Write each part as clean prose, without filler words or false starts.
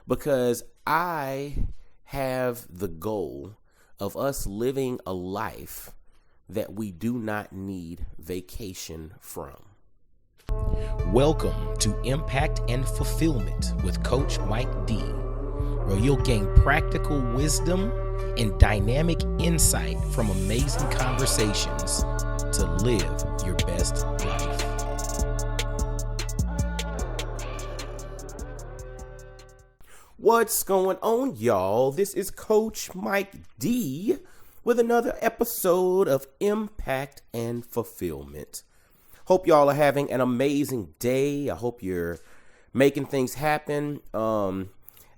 because I have the goal of us living a life that we do not need vacation from. Welcome to Impact and Fulfillment with Coach Mike D, where you'll gain practical wisdom and dynamic insight from amazing conversations to live your best life. What's going on, y'all? This is Coach Mike D with another episode of Impact and Fulfillment. Hope y'all are having an amazing day. I hope you're making things happen.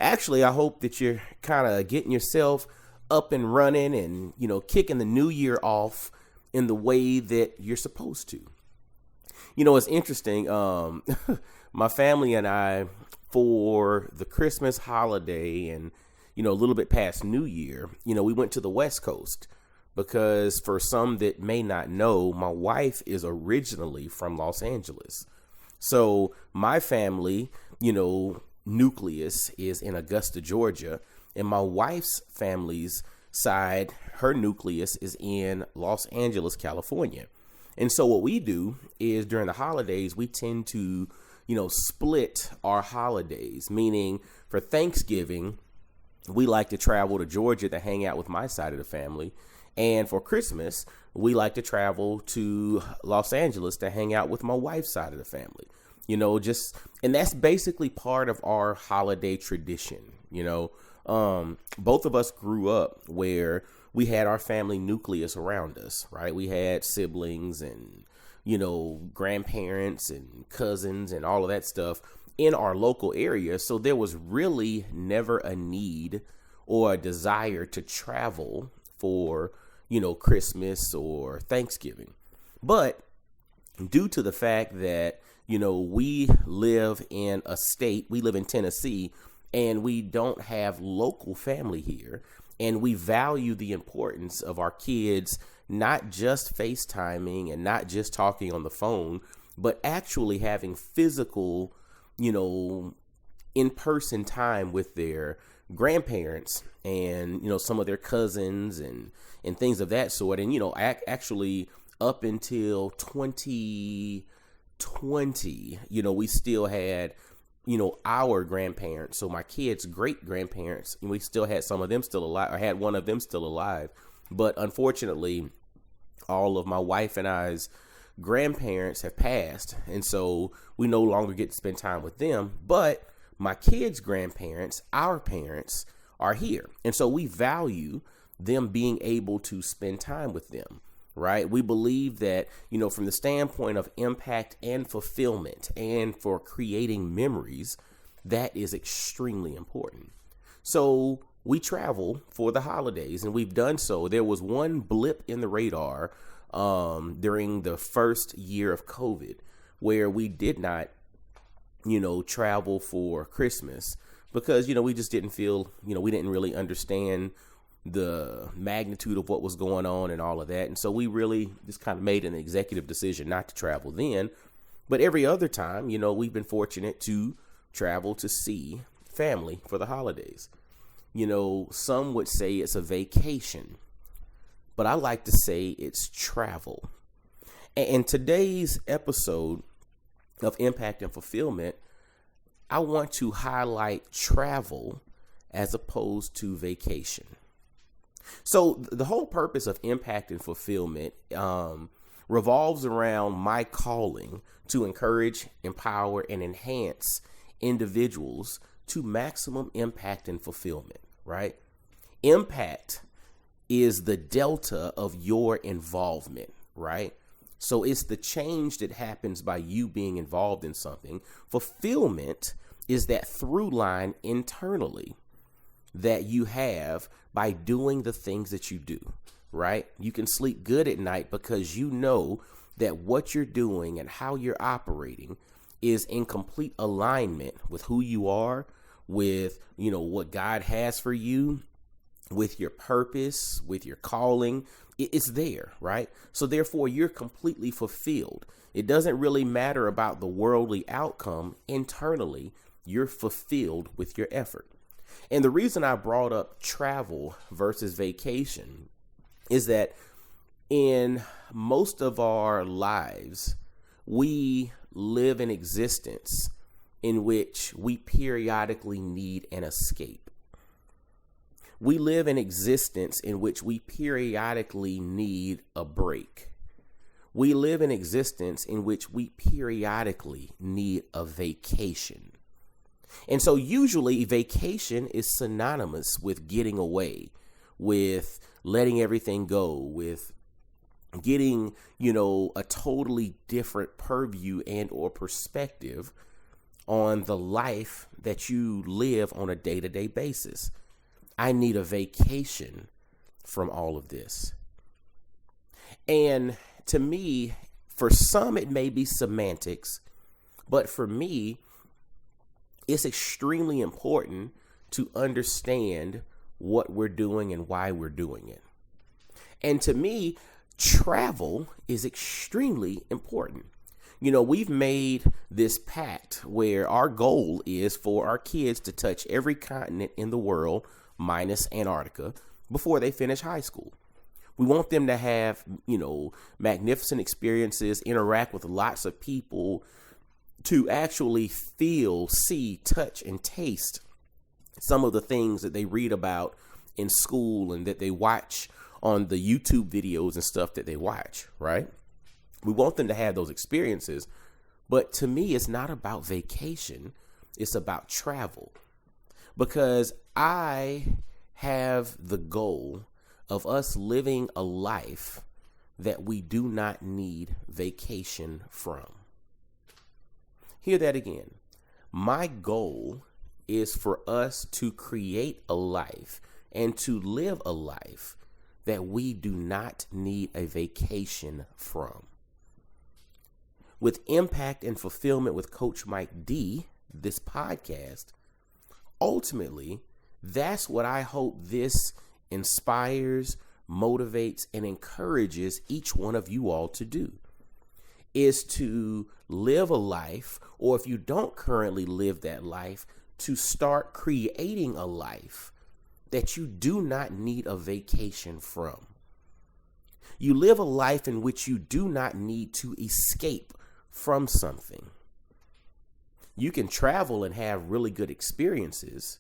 Actually, I hope that you're kind of getting yourself up and running and, kicking the new year off in the way that you're supposed to. It's interesting. My family and I, for the Christmas holiday and, a little bit past New Year, we went to the West Coast because for some that may not know, my wife is originally from Los Angeles. So my family, nucleus is in Augusta, Georgia, and my wife's family's side, her nucleus is in Los Angeles, California. And so what we do is during the holidays, we tend to, split our holidays, meaning for Thanksgiving, we like to travel to Georgia to hang out with my side of the family. And for Christmas, we like to travel to Los Angeles to hang out with my wife's side of the family. And that's basically part of our holiday tradition. Both of us grew up where we had our family nucleus around us, right? We had siblings and, grandparents and cousins and all of that stuff in our local area. So there was really never a need or a desire to travel for, Christmas or Thanksgiving. But due to the fact that, we live in a state, we live in Tennessee, and we don't have local family here, and we value the importance of our kids not just FaceTiming and not just talking on the phone, but actually having physical, in-person time with their grandparents and, some of their cousins and things of that sort. And, actually up until 2020, we still had, our grandparents. So my kids' great grandparents, we still had some of them still alive, or had one of them still alive. But unfortunately, all of my wife and I's grandparents have passed. And so we no longer get to spend time with them. But my kids' grandparents, our parents, are here. And so we value them being able to spend time with them, right? We believe that, from the standpoint of impact and fulfillment and for creating memories, that is extremely important. So we travel for the holidays, and we've done so. There was one blip in the radar during the first year of COVID where we did not, travel for Christmas because, we just didn't feel, we didn't really understand the magnitude of what was going on and all of that. And so we really just kind of made an executive decision not to travel then. But every other time, we've been fortunate to travel to see family for the holidays. Some would say it's a vacation, but I like to say it's travel. And today's episode of Impact and Fulfillment, I want to highlight travel as opposed to vacation. So the whole purpose of Impact and Fulfillment revolves around my calling to encourage, empower, and enhance individuals to maximum impact and fulfillment, right? Impact is the delta of your involvement, right? So it's the change that happens by you being involved in something. Fulfillment is that through line internally that you have by doing the things that you do, right? You can sleep good at night because you know that what you're doing and how you're operating is in complete alignment with who you are, with, what God has for you, with your purpose, with your calling. It's there, right? So therefore, you're completely fulfilled. It doesn't really matter about the worldly outcome internally. you're fulfilled with your effort. And the reason I brought up travel versus vacation is that in most of our lives, we live an existence in which we periodically need an escape. We live an existence in which we periodically need a break. We live an existence in which we periodically need a vacation. And so usually vacation is synonymous with getting away, with letting everything go, with getting, a totally different purview and or perspective on the life that you live on a day-to-day basis. I need a vacation from all of this. And to me, for some, it may be semantics, but for me, it's extremely important to understand what we're doing and why we're doing it. And to me, travel is extremely important. We've made this pact where our goal is for our kids to touch every continent in the world, minus Antarctica, before they finish high school. We want them to have, magnificent experiences, interact with lots of people, to actually feel, see, touch, and taste some of the things that they read about in school and that they watch on the YouTube videos and stuff that they watch, right? We want them to have those experiences. But to me, it's not about vacation. It's about travel. Because I have the goal of us living a life that we do not need vacation from. Hear that again. My goal is for us to create a life and to live a life that we do not need a vacation from. With Impact and Fulfillment with Coach Mike D, this podcast, ultimately, that's what I hope this inspires, motivates, and encourages each one of you all to do, is to live a life, or if you don't currently live that life, to start creating a life that you do not need a vacation from. You live a life in which you do not need to escape from something. You can travel and have really good experiences,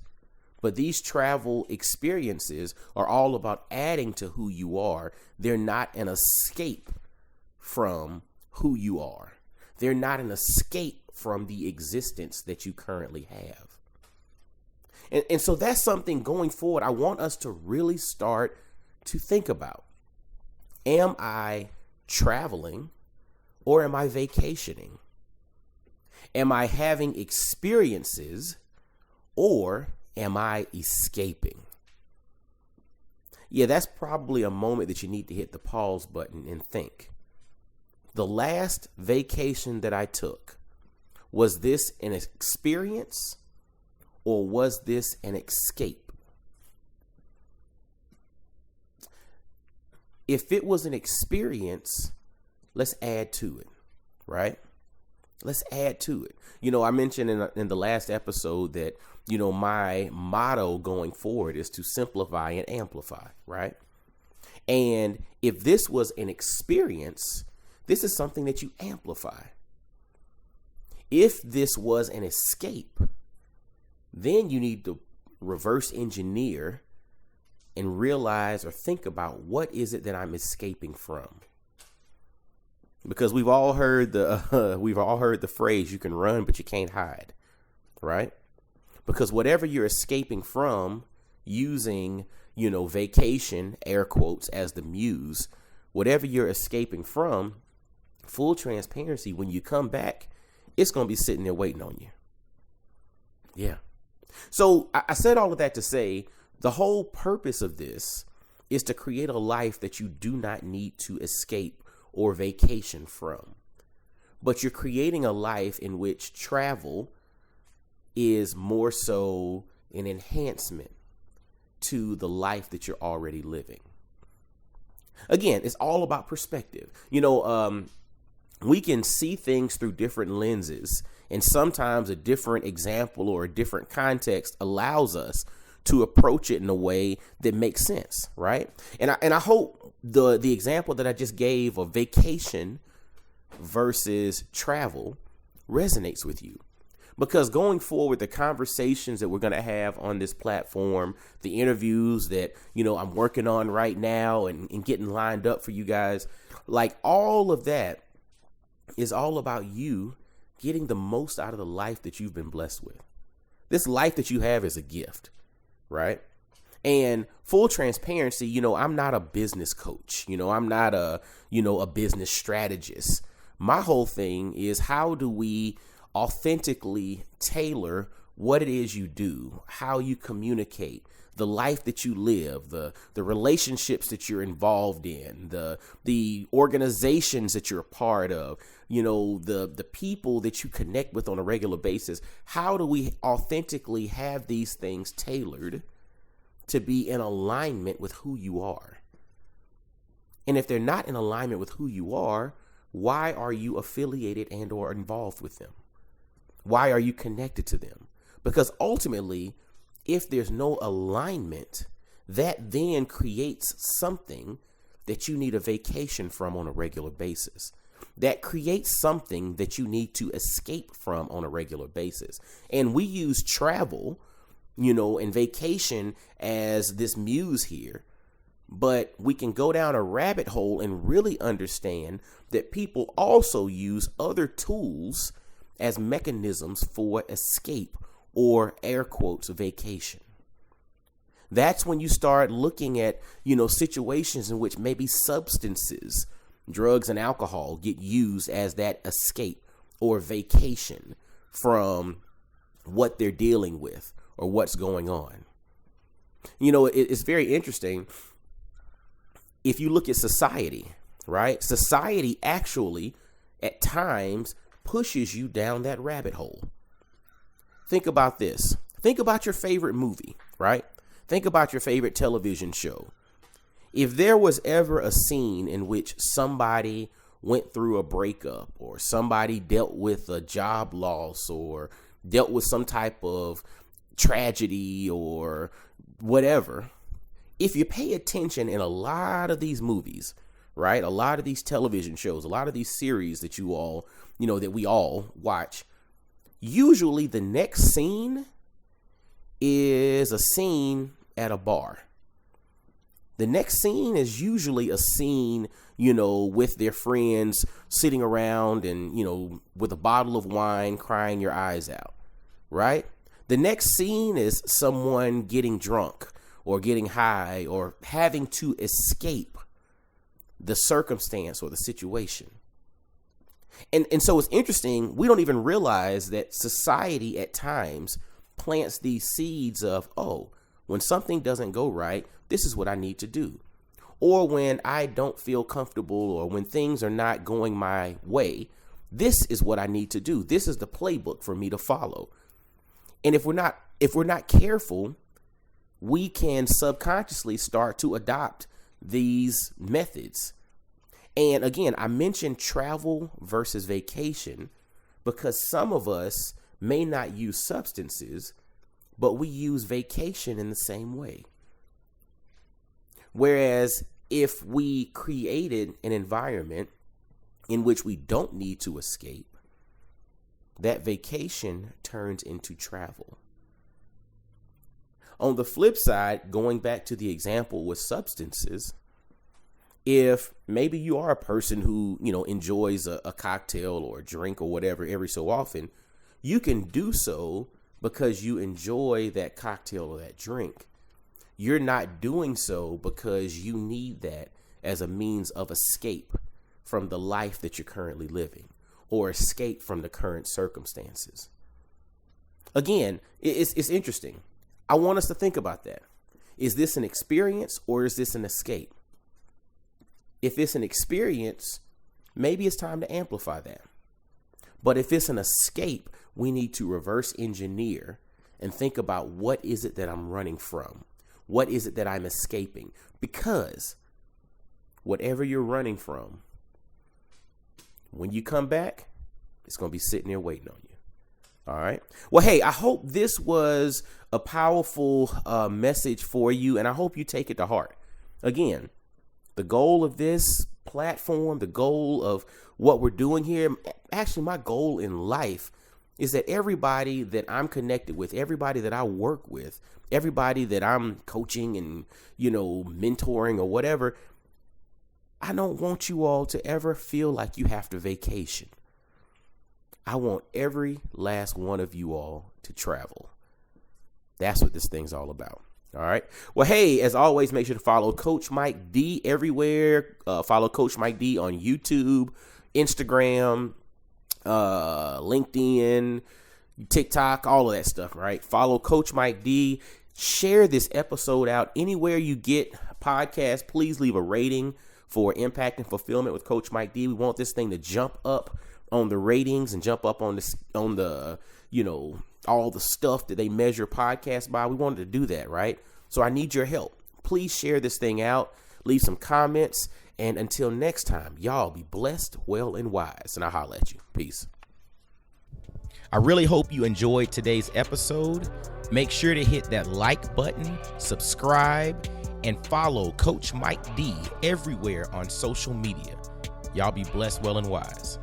but these travel experiences are all about adding to who you are. They're not an escape from who you are. They're not an escape from the existence that you currently have. And so that's something going forward I want us to really start to think about. Am I traveling or am I vacationing? Am I having experiences or am I escaping? Yeah, that's probably a moment that you need to hit the pause button and think. The last vacation that I took, was this an experience or was this an escape? If it was an experience, let's add to it, right? Let's add to it. I mentioned in the last episode that, my motto going forward is to simplify and amplify, right? And if this was an experience, this is something that you amplify. If this was an escape, then you need to reverse engineer and realize or think about what is it that I'm escaping from. Because we've all heard the phrase, you can run, but you can't hide, right? Because whatever you're escaping from, using, vacation, air quotes, as the muse, whatever you're escaping from, full transparency, when you come back, it's going to be sitting there waiting on you. Yeah. So I said all of that to say the whole purpose of this is to create a life that you do not need to escape or vacation from. But you're creating a life in which travel is more so an enhancement to the life that you're already living. Again, it's all about perspective. We can see things through different lenses And sometimes a different example or a different context allows us to approach it in a way that makes sense, right? And I hope the example that I just gave of vacation versus travel resonates with you. Because going forward, the conversations that we're going to have on this platform, the interviews that, I'm working on right now and getting lined up for you guys, like all of that is all about you getting the most out of the life that you've been blessed with. This life that you have is a gift, right? And full transparency, I'm not a business coach. I'm not a business strategist. My whole thing is, how do we authentically tailor what it is you do, how you communicate, the life that you live, the relationships that you're involved in, the organizations that you're a part of, the people that you connect with on a regular basis. How do we authentically have these things tailored to be in alignment with who you are? And if they're not in alignment with who you are, why are you affiliated and or involved with them? Why are you connected to them? Because ultimately, if there's no alignment, that then creates something that you need a vacation from on a regular basis. That creates something that you need to escape from on a regular basis. And we use travel, and vacation as this muse here. But we can go down a rabbit hole and really understand that people also use other tools as mechanisms for escape, or air quotes, vacation. That's when you start looking at, situations in which maybe substances, drugs and alcohol get used as that escape or vacation from what they're dealing with or what's going on. It's very interesting. If you look at society, right? Society actually at times pushes you down that rabbit hole. Think about this. Think about your favorite movie, right? Think about your favorite television show. If there was ever a scene in which somebody went through a breakup, or somebody dealt with a job loss, or dealt with some type of tragedy or whatever, if you pay attention in a lot of these movies, right? A lot of these television shows, a lot of these series that you all, that we all watch, usually the next scene is a scene at a bar. The next scene is usually a scene, with their friends sitting around and, with a bottle of wine, crying your eyes out, right? The next scene is someone getting drunk or getting high or having to escape the circumstance or the situation. And so it's interesting. We don't even realize that society at times plants these seeds of, when something doesn't go right, this is what I need to do. Or when I don't feel comfortable, or when things are not going my way, this is what I need to do. This is the playbook for me to follow. And if we're not careful, we can subconsciously start to adopt these methods. And again, I mentioned travel versus vacation because some of us may not use substances, but we use vacation in the same way. Whereas if we created an environment in which we don't need to escape, that vacation turns into travel. On the flip side, going back to the example with substances, if maybe you are a person who, enjoys a cocktail or a drink or whatever every so often, you can do so because you enjoy that cocktail or that drink. You're not doing so because you need that as a means of escape from the life that you're currently living or escape from the current circumstances. Again, it's interesting. I want us to think about that. Is this an experience or is this an escape? If it's an experience, maybe it's time to amplify that. But if it's an escape, we need to reverse engineer and think about, what is it that I'm running from? What is it that I'm escaping? Because whatever you're running from, when you come back, it's going to be sitting there waiting on you. All right. Well, hey, I hope this was a powerful message for you, and I hope you take it to heart. Again, the goal of this platform, the goal of what we're doing here, actually my goal in life is that everybody that I'm connected with, everybody that I work with, everybody that I'm coaching and, mentoring or whatever, I don't want you all to ever feel like you have to vacation. I want every last one of you all to travel. That's what this thing's all about. All right. Well, hey, as always, make sure to follow Coach Mike D everywhere. Follow Coach Mike D on YouTube, Instagram, LinkedIn, TikTok, all of that stuff. Right. Follow Coach Mike D. Share this episode out anywhere you get podcasts. Please leave a rating for Impact and Fulfillment with Coach Mike D. We want this thing to jump up on the ratings and jump up on the all the stuff that they measure podcasts by. We wanted to do that, right? So I need your help. Please share this thing out, leave some comments, and until next time, y'all be blessed, well, and wise. And I'll holler at you. Peace. I really hope you enjoyed today's episode. Make sure to hit that like button, subscribe, and follow Coach Mike D everywhere on social media. Y'all be blessed, well, and wise.